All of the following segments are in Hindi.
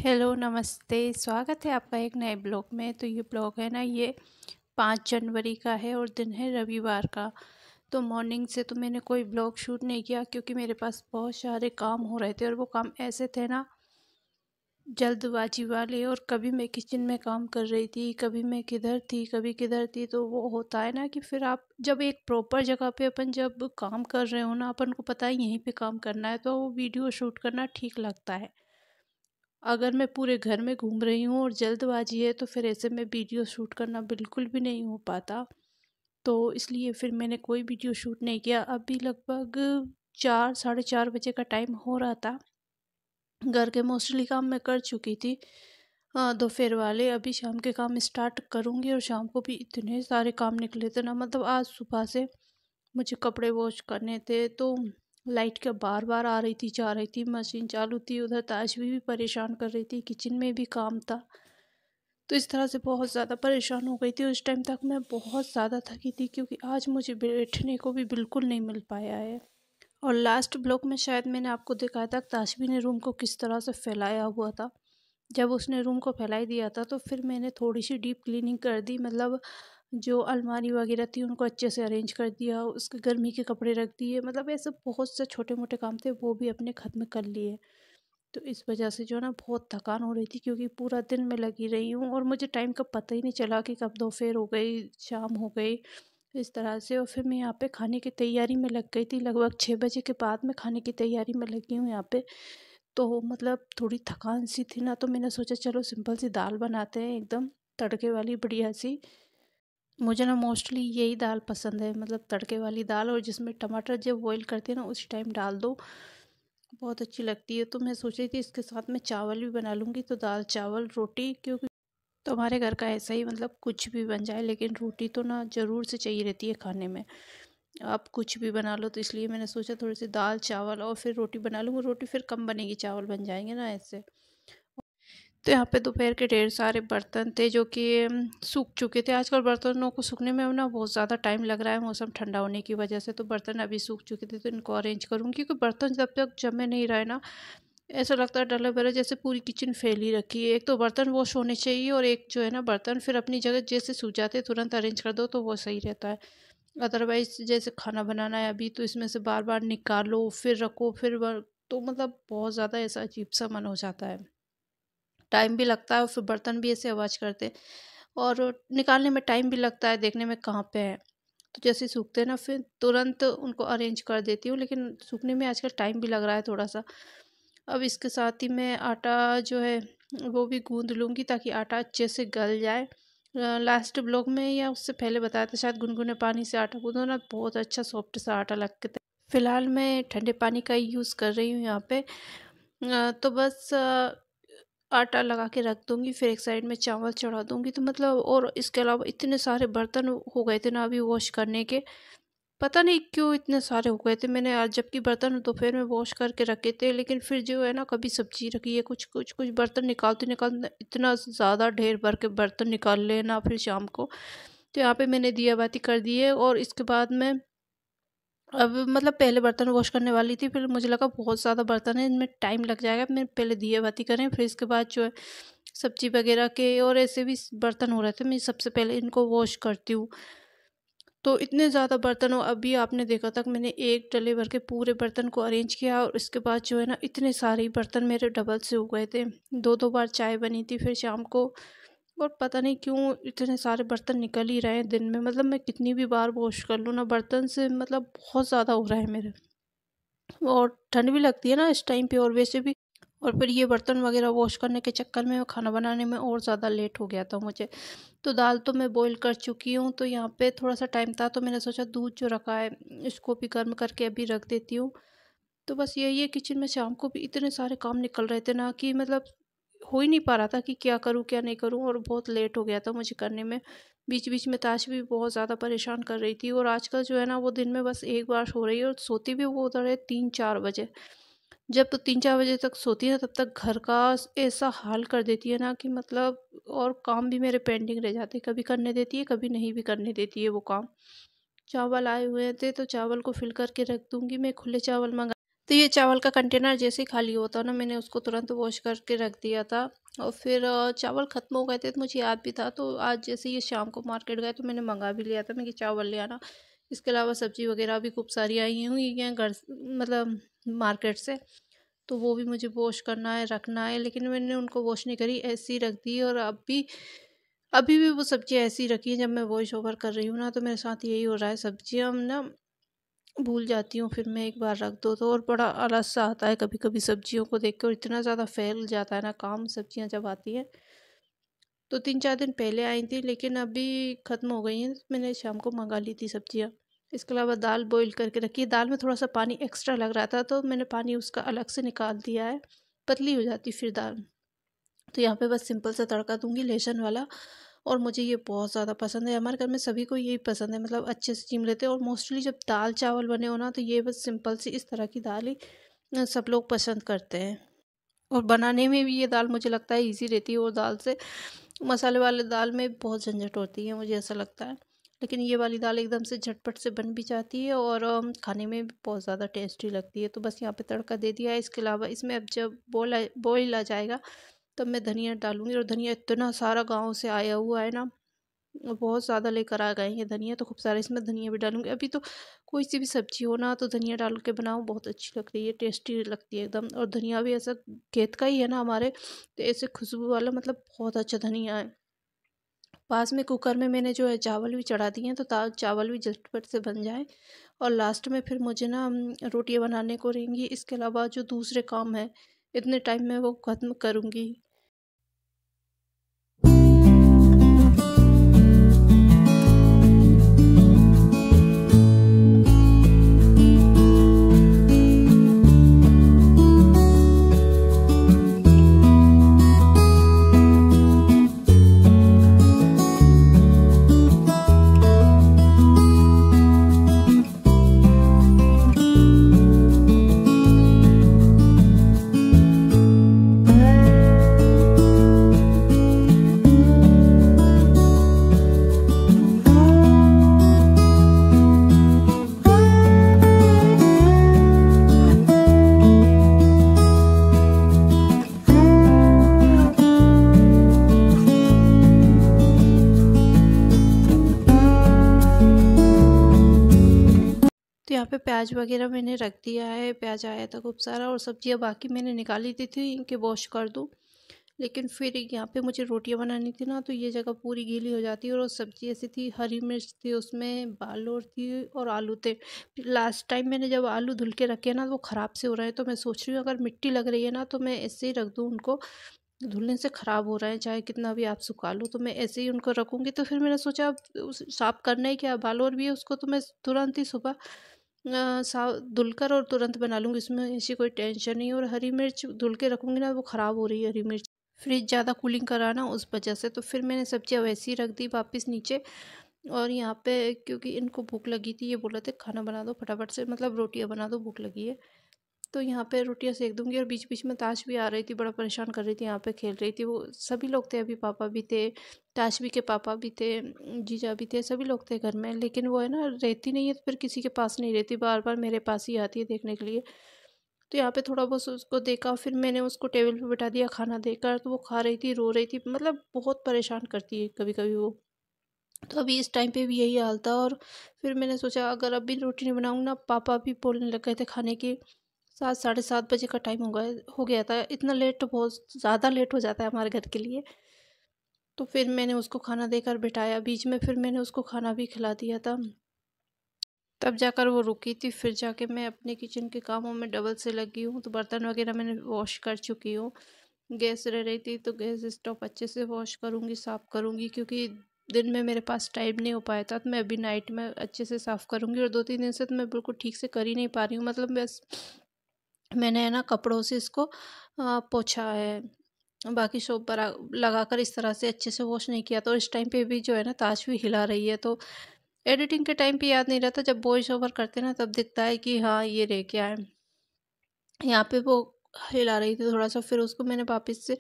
हेलो, नमस्ते। स्वागत है आपका एक नए ब्लॉग में। तो ये ब्लॉग है ना, ये 5 जनवरी का है और दिन है रविवार का। तो मॉर्निंग से तो मैंने कोई ब्लॉग शूट नहीं किया क्योंकि मेरे पास बहुत सारे काम हो रहे थे और वो काम ऐसे थे ना, जल्दबाजी वाले। और कभी मैं किचन में काम कर रही थी, कभी मैं किधर थी, कभी किधर थी। तो वो होता है ना कि फिर आप जब एक प्रॉपर जगह पे अपन जब काम कर रहे हो ना, अपन को पता है यहीं पे काम करना है, तो वो वीडियो शूट करना ठीक लगता है। अगर मैं पूरे घर में घूम रही हूँ और जल्दबाजी है तो फिर ऐसे में वीडियो शूट करना बिल्कुल भी नहीं हो पाता। तो इसलिए फिर मैंने कोई वीडियो शूट नहीं किया। अभी लगभग 4 साढ़े 4 बजे का टाइम हो रहा था। घर के मोस्टली काम मैं कर चुकी थी, दोपहर वाले। अभी शाम के काम स्टार्ट करूँगी और शाम को भी इतने सारे काम निकले थे ना, मतलब आज सुबह से मुझे कपड़े वॉश करने थे। तो लाइट क्या बार बार आ रही थी जा रही थी, मशीन चालू थी, उधर ताशवी भी परेशान कर रही थी, किचन में भी काम था। तो इस तरह से बहुत ज़्यादा परेशान हो गई थी। उस टाइम तक मैं बहुत ज़्यादा थकी थी क्योंकि आज मुझे बैठने को भी बिल्कुल नहीं मिल पाया है। और लास्ट ब्लॉग में शायद मैंने आपको दिखाया था ताशवी ने रूम को किस तरह से फैलाया हुआ था। जब उसने रूम को फैला ही दिया था तो फिर मैंने थोड़ी सी डीप क्लीनिंग कर दी, मतलब जो अलमारी वगैरह थी उनको अच्छे से अरेंज कर दिया, उसके गर्मी के कपड़े रख दिए, मतलब ऐसे बहुत से छोटे मोटे काम थे वो भी अपने ख़त्म कर लिए। तो इस वजह से जो है ना बहुत थकान हो रही थी क्योंकि पूरा दिन मैं लगी रही हूँ और मुझे टाइम का पता ही नहीं चला कि कब दोपहर हो गई, शाम हो गई, इस तरह से। और फिर मैं यहाँ पे खाने की तैयारी में लग गई थी। लगभग 6 बजे के बाद मैं खाने की तैयारी में लगी हूँ यहाँ पे। तो मतलब थोड़ी थकान सी थी ना, तो मैंने सोचा चलो सिंपल सी दाल बनाते हैं, एकदम तड़के वाली बढ़िया सी। मुझे ना मोस्टली यही दाल पसंद है, मतलब तड़के वाली दाल, और जिसमें टमाटर जब बॉईल करते हैं ना उस टाइम डाल दो, बहुत अच्छी लगती है। तो मैं सोच रही थी इसके साथ में चावल भी बना लूँगी, तो दाल चावल रोटी, क्योंकि तो हमारे घर का ऐसा ही, मतलब कुछ भी बन जाए लेकिन रोटी तो ना ज़रूर से चाहिए रहती है खाने में। आप कुछ भी बना लो, तो इसलिए मैंने सोचा थोड़ी सी दाल चावल और फिर रोटी बना लूँगी। रोटी फिर कम बनेगी, चावल बन जाएंगे ना ऐसे। तो यहाँ पे दोपहर के ढेर सारे बर्तन थे जो कि सूख चुके थे। आजकल बर्तनों को सूखने में ना बहुत ज़्यादा टाइम लग रहा है, मौसम ठंडा होने की वजह से। तो बर्तन अभी सूख चुके थे तो इनको अरेंज करूँगी, क्योंकि बर्तन जब तक जमे नहीं रहे ना, ऐसा लगता है डले बड़े जैसे पूरी किचन फैल ही रखी है। एक तो बर्तन वॉश होने चाहिए और एक जो है ना बर्तन फिर अपनी जगह जैसे सूख जाते तुरंत अरेंज कर दो तो वो सही रहता है। अदरवाइज जैसे खाना बनाना है अभी, तो इसमें से बार बार निकालो फिर रखो तो मतलब बहुत ज़्यादा ऐसा अजीब सा मन हो जाता है, टाइम भी लगता है और फिर बर्तन भी ऐसे आवाज़ करते हैं और निकालने में टाइम भी लगता है, देखने में कहाँ पे है। तो जैसे सूखते हैं ना फिर तुरंत उनको अरेंज कर देती हूँ, लेकिन सूखने में आजकल टाइम भी लग रहा है थोड़ा सा। अब इसके साथ ही मैं आटा जो है वो भी गूंद लूँगी ताकि आटा अच्छे से गल जाए। लास्ट ब्लॉग में या उससे पहले बताया था शायद, गुनगुने पानी से आटा गूंदो ना बहुत अच्छा सॉफ्ट सा आटा लगता है। फिलहाल मैं ठंडे पानी का ही यूज़ कर रही हूँ यहाँ पे। तो बस आटा लगा के रख दूँगी, फिर एक साइड में चावल चढ़ा दूँगी। तो मतलब और इसके अलावा इतने सारे बर्तन हो गए थे ना अभी वॉश करने के, पता नहीं क्यों इतने सारे हो गए थे। मैंने आज जबकि बर्तन दोपहर में वॉश करके रखे थे, लेकिन फिर जो है ना कभी सब्जी रखी है, कुछ कुछ कुछ बर्तन निकालते निकालते इतना ज़्यादा ढेर भर के बर्तन निकाल लेना फिर शाम को। तो यहाँ पे मैंने दिया बाती कर दी है और इसके बाद में अब मतलब पहले बर्तन वॉश करने वाली थी, फिर मुझे लगा बहुत ज़्यादा बर्तन है, इनमें टाइम लग जाएगा, मैं पहले दिया बाती करें, फिर इसके बाद जो है सब्जी वगैरह के और ऐसे भी बर्तन हो रहे थे, मैं सबसे पहले इनको वॉश करती हूँ। तो इतने ज़्यादा बर्तन हो, अभी आपने देखा था कि मैंने एक डले भर के पूरे बर्तन को अरेंज किया और इसके बाद जो है ना इतने सारे बर्तन मेरे डबल से हो गए थे। 2-2 बार चाय बनी थी फिर शाम को, और पता नहीं क्यों इतने सारे बर्तन निकल ही रहे हैं दिन में। मतलब मैं कितनी भी बार वॉश कर लूँ ना बर्तन से, मतलब बहुत ज़्यादा हो रहा है मेरे। और ठंड भी लगती है ना इस टाइम पे, और वैसे भी और फिर ये बर्तन वगैरह वॉश करने के चक्कर में खाना बनाने में और ज़्यादा लेट हो गया था मुझे। तो दाल तो मैं बॉईल कर चुकी हूँ, तो यहाँ पे थोड़ा सा टाइम था तो मैंने सोचा दूध जो रखा है इसको भी गर्म करके अभी रख देती हूँ। तो बस यही है, किचन में शाम को भी इतने सारे काम निकल रहे थे ना कि मतलब हो ही नहीं पा रहा था कि क्या करूँ क्या नहीं करूँ, और बहुत लेट हो गया था मुझे करने में। बीच बीच में ताश भी बहुत ज़्यादा परेशान कर रही थी, और आजकल जो है ना वो दिन में बस एक बार सो रही है और सोती भी वो उधर है 3-4 बजे। जब तो 3-4 बजे तक सोती है तब तक घर का ऐसा हाल कर देती है ना कि मतलब, और काम भी मेरे पेंडिंग रह जाते हैं, कभी करने देती है कभी नहीं भी करने देती है वो काम। चावल आए हुए थे तो चावल को फिल करके रख दूंगी, मैं खुले चावल मंगा तो ये चावल का कंटेनर जैसे ही खाली होता ना, मैंने उसको तुरंत वॉश करके रख दिया था। और फिर चावल ख़त्म हो गए थे तो मुझे याद भी था, तो आज जैसे ये शाम को मार्केट गए तो मैंने मंगा भी लिया था, मैं कि चावल ले आना। इसके अलावा सब्ज़ी वगैरह भी खूब सारी आई हुई हैं घर मतलब मार्केट से, तो वो भी मुझे वॉश करना है, रखना है, लेकिन मैंने उनको वॉश नहीं करी, ऐसी ही रख दी। और अभी भी वो सब्ज़ियाँ ऐसी ही रखी हैं। जब मैं वॉइस ओवर कर रही हूँ ना, तो मेरे साथ यही हो रहा है, सब्ज़ियाँ ना भूल जाती हूँ, फिर मैं एक बार रख दो तो। और बड़ा आलस सा आता है कभी कभी सब्जियों को देख के, और इतना ज़्यादा फैल जाता है ना काम, सब्जियाँ जब आती हैं। तो 3-4 दिन पहले आई थी, लेकिन अभी ख़त्म हो गई हैं, तो मैंने शाम को मंगा ली थी सब्जियाँ। इसके अलावा दाल बॉईल करके रखी है, दाल में थोड़ा सा पानी एक्स्ट्रा लग रहा था, तो मैंने पानी उसका अलग से निकाल दिया है, पतली हो जाती फिर दाल। तो यहाँ पे बस सिंपल सा तड़का दूंगी लहसुन वाला। और मुझे ये बहुत ज़्यादा पसंद है, हमारे घर में सभी को यही पसंद है, मतलब अच्छे से चीम लेते हैं। और मोस्टली जब दाल चावल बने हो ना, तो ये बस सिंपल सी इस तरह की दाल ही सब लोग पसंद करते हैं। और बनाने में भी ये दाल मुझे लगता है ईजी रहती है, और दाल से मसाले वाले दाल में बहुत झंझट होती है, मुझे ऐसा लगता है। लेकिन ये वाली दाल एकदम से झटपट से बन भी जाती है, और खाने में भी बहुत ज़्यादा टेस्टी लगती है। तो बस यहाँ पे तड़का दे दिया है। इसके अलावा इसमें अब जब बॉयल आ जाएगा, तब मैं धनिया डालूंगी। और धनिया इतना सारा गांव से आया हुआ है ना, और बहुत ज़्यादा लेकर आ गए हैं धनिया, तो खूब सारे इसमें धनिया भी डालूंगी। अभी तो कोई सी भी सब्जी हो ना, तो धनिया डाल के बनाओ, बहुत अच्छी लग रही है, टेस्टी लगती है एकदम। और धनिया भी ऐसा खेत का ही है ना हमारे, तो ऐसे खुशबू वाला, मतलब बहुत अच्छा धनिया है। पास में कुकर में मैंने जो है चावल भी चढ़ा दिए हैं, तो चावल भी झटपट से बन जाए। और लास्ट में फिर मुझे ना रोटियां बनाने को रहेंगी। इसके अलावा जो दूसरे काम है, इतने टाइम में वो ख़त्म करूँगी। तो यहाँ पे प्याज वगैरह मैंने रख दिया है, प्याज आया था खूब सारा, और सब्जियाँ बाकी मैंने निकाली थी कि वॉश कर दूँ। लेकिन फिर यहाँ पे मुझे रोटियाँ बनानी थी ना, तो ये जगह पूरी गीली हो जाती है। और सब्जी ऐसी थी, हरी मिर्च थी उसमें, बालोर थी, और आलू थे। लास्ट टाइम मैंने जब आलू धुल के रखे ना, वो ख़राब से हो रहे हैं, तो मैं सोच रही हूँ अगर मिट्टी लग रही है ना, तो मैं ऐसे ही रख दूँ उनको, धुलने से ख़राब हो रहे हैं, चाहे कितना भी आप सुखा लो, तो मैं ऐसे ही उनको रखूँगी। तो फिर मैंने सोचा अब उस साफ़ करना ही क्या, बालोर भी है उसको, तो मैं तुरंत ही सुबह धुलकर और तुरंत बना लूँगी, इसमें ऐसी कोई टेंशन नहीं। और हरी मिर्च धुल के रखूँगी ना, वो ख़राब हो रही है हरी मिर्च, फ्रिज ज़्यादा कूलिंग करा ना, उस वजह से। तो फिर मैंने सब्जियाँ वैसे ही रख दी वापस नीचे। और यहाँ पे क्योंकि इनको भूख लगी थी, ये बोल रहे थे खाना बना दो फटाफट से, मतलब रोटियाँ बना दो, भूख लगी है। तो यहाँ पे रोटियाँ सेक दूंगी। और बीच बीच में ताश भी आ रही थी, बड़ा परेशान कर रही थी, यहाँ पे खेल रही थी। वो सभी लोग थे, अभी पापा भी थे, ताशवी के पापा भी थे, जीजा भी थे, सभी लोग थे घर में। लेकिन वो है ना, रहती नहीं है तो फिर किसी के पास नहीं रहती, बार बार मेरे पास ही आती है देखने के लिए। तो यहाँ पे थोड़ा बहुत उसको देखा, फिर मैंने उसको टेबल पे बैठा दिया खाना देकर, तो वो खा रही थी, रो रही थी, मतलब बहुत परेशान करती है कभी कभी वो। तो अभी इस टाइम पे भी यही हाल था। और फिर मैंने सोचा अगर अभी रोटी नहीं बनाऊँ ना, पापा भी बोलने लग गए थे खाने की। 7 साढ़े 7 बजे का टाइम हो गया था, इतना लेट तो बहुत ज़्यादा लेट हो जाता है हमारे घर के लिए। तो फिर मैंने उसको खाना देकर बिठाया, बीच में फिर मैंने उसको खाना भी खिला दिया था, तब जाकर वो रुकी थी। फिर जाके मैं अपने किचन के कामों में डबल से लगी हूँ। तो बर्तन वगैरह मैंने वॉश कर चुकी हूँ, गैस रह रही थी तो गैस स्टोव अच्छे से वॉश करूँगी, साफ़ करूँगी, क्योंकि दिन में मेरे पास टाइम नहीं हो पाया था, तो मैं अभी नाइट में अच्छे से साफ़ करूँगी। और 2-3 दिन से तो मैं बिल्कुल ठीक से कर ही नहीं पा रही हूँ, मतलब बस मैंने है ना कपड़ों से इसको पोंछा है, बाकी सोप पर लगाकर इस तरह से अच्छे से वॉश नहीं किया। तो इस टाइम पे भी जो है ना, ताश भी हिला रही है। तो एडिटिंग के टाइम पे याद नहीं रहता, जब वॉइस ओवर करते ना तब दिखता है कि हाँ ये रह क्या है। यहाँ पे वो हिला रही थी थोड़ा सा, फिर उसको मैंने वापस से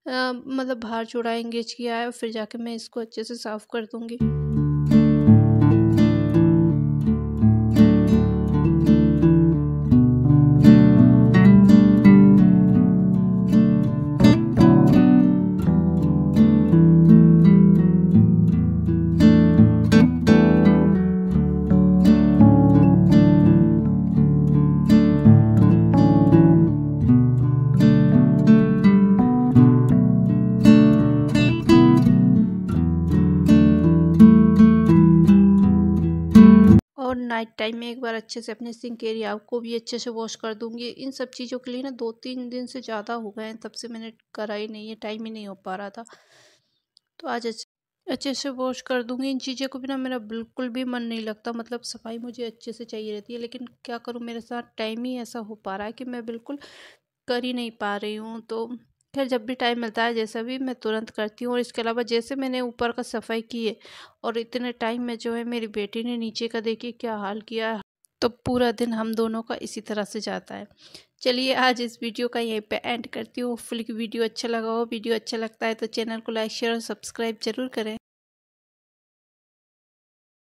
मतलब बाहर जोड़ा, एंगेज किया है, और फिर जाके मैं इसको अच्छे से साफ़ कर दूँगी। नाइट टाइम में एक बार अच्छे से अपने सिंक एरिया को भी अच्छे से वॉश कर दूँगी। इन सब चीज़ों के लिए ना 2-3 दिन से ज़्यादा हो गए हैं, तब से मैंने करा ही नहीं है, टाइम ही नहीं हो पा रहा था। तो आज अच्छे से वॉश कर दूँगी। इन चीज़ों को भी ना मेरा बिल्कुल भी मन नहीं लगता, मतलब सफाई मुझे अच्छे से चाहिए रहती है, लेकिन क्या करूँ, मेरे साथ टाइम ही ऐसा हो पा रहा है कि मैं बिल्कुल कर ही नहीं पा रही हूँ। तो खैर जब भी टाइम मिलता है जैसा भी, मैं तुरंत करती हूँ। और इसके अलावा जैसे मैंने ऊपर का सफाई की है और इतने टाइम में जो है मेरी बेटी ने नीचे का देखिए क्या हाल किया है, तो पूरा दिन हम दोनों का इसी तरह से जाता है। चलिए आज इस वीडियो का यहीं पे एंड करती हूँ। होपफुली कि वीडियो अच्छा लगा हो। वीडियो अच्छा लगता है तो चैनल को लाइक शेयर और सब्सक्राइब जरूर करें।